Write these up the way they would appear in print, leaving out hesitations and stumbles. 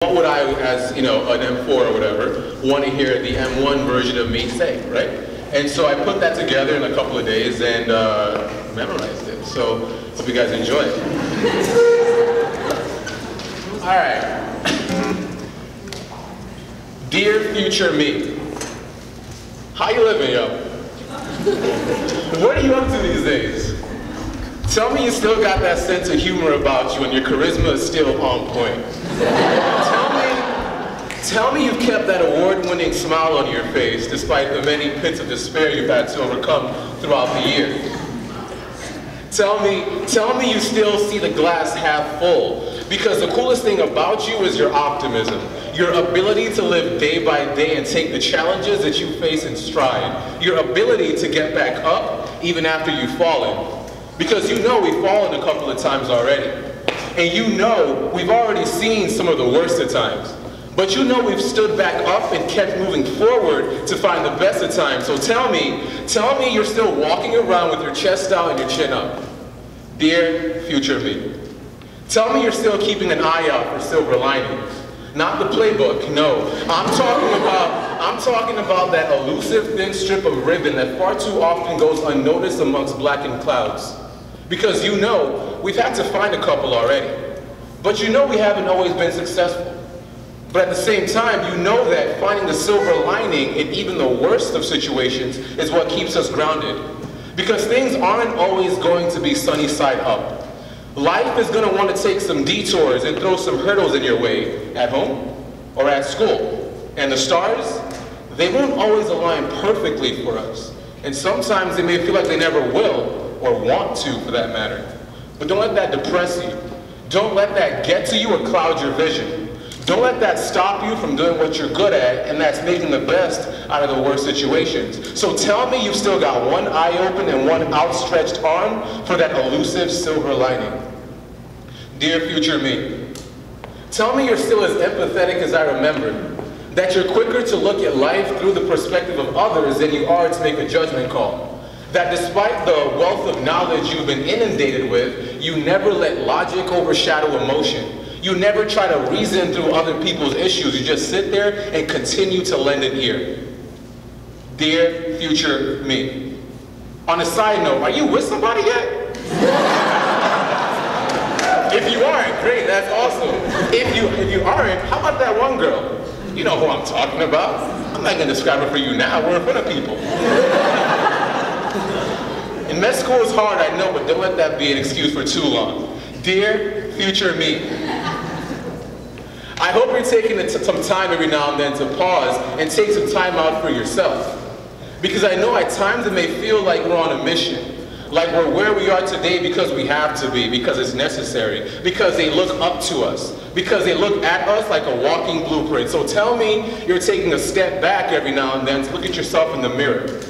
What would I, as an M4 or whatever, want to hear the M1 version of me say, right? And so I put that together in a couple of days and memorized it. So hope you guys enjoy it. All right. Dear future me, how you living, yo? What are you up to these days? Tell me you still got that sense of humor about you and your charisma is still on point. Tell me you've kept that award-winning smile on your face despite the many pits of despair you've had to overcome throughout the year. Tell me you still see the glass half full, because the coolest thing about you is your optimism, your ability to live day by day and take the challenges that you face in stride, your ability to get back up even after you've fallen. Because you know we've fallen a couple of times already, and you know we've already seen some of the worst of times. But you know we've stood back up and kept moving forward to find the best of times. So tell me you're still walking around with your chest out and your chin up. Dear future me. Tell me you're still keeping an eye out for silver linings. Not the playbook, no. I'm talking about that elusive thin strip of ribbon that far too often goes unnoticed amongst blackened clouds. Because you know we've had to find a couple already. But you know we haven't always been successful. But at the same time, you know that finding the silver lining in even the worst of situations is what keeps us grounded. Because things aren't always going to be sunny side up. Life is going to want to take some detours and throw some hurdles in your way, at home or at school. And the stars, they won't always align perfectly for us. And sometimes they may feel like they never will, or want to for that matter. But don't let that depress you. Don't let that get to you or cloud your vision. Don't let that stop you from doing what you're good at, and that's making the best out of the worst situations. So tell me you've still got one eye open and one outstretched arm for that elusive silver lining. Dear future me, tell me you're still as empathetic as I remember, that you're quicker to look at life through the perspective of others than you are to make a judgment call. That despite the wealth of knowledge you've been inundated with, you never let logic overshadow emotion. You never try to reason through other people's issues. You just sit there and continue to lend an ear. Dear future me. On a side note, are you with somebody yet? If you aren't, great, that's awesome. If you aren't, how about that one girl? You know who I'm talking about. I'm not going to describe her for you now. We're in front of people. And med school is hard, I know, but don't let that be an excuse for too long. Dear future me. I hope you're taking some time every now and then to pause and take some time out for yourself. Because I know at times it may feel like we're on a mission. Like we're where we are today because we have to be, because it's necessary, because they look up to us, because they look at us like a walking blueprint. So tell me you're taking a step back every now and then to look at yourself in the mirror,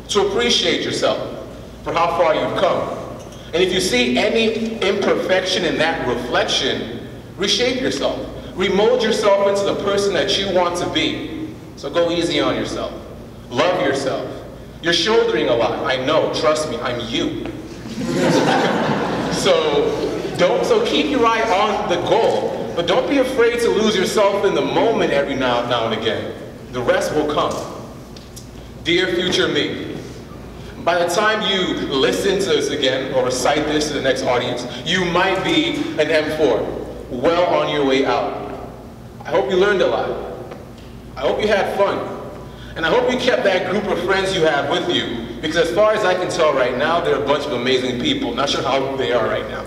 to appreciate yourself for how far you've come. And if you see any imperfection in that reflection, reshape yourself. Remold yourself into the person that you want to be. So go easy on yourself. Love yourself. You're shouldering a lot. I know, trust me, I'm you. So keep your eye on the goal, but don't be afraid to lose yourself in the moment every now and again. The rest will come. Dear future me, by the time you listen to this again or recite this to the next audience, you might be an M4, well on your way out. I hope you learned a lot. I hope you had fun. And I hope you kept that group of friends you have with you, because as far as I can tell right now, they're a bunch of amazing people. Not sure how they are right now.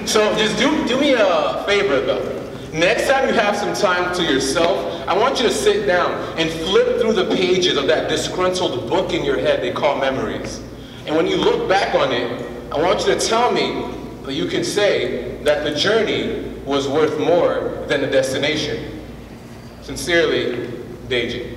So just do me a favor though. Next time you have some time to yourself, I want you to sit down and flip through the pages of that disgruntled book in your head they call memories. And when you look back on it, I want you to tell me that you can say that the journey was worth more than the destination. Sincerely, Deji.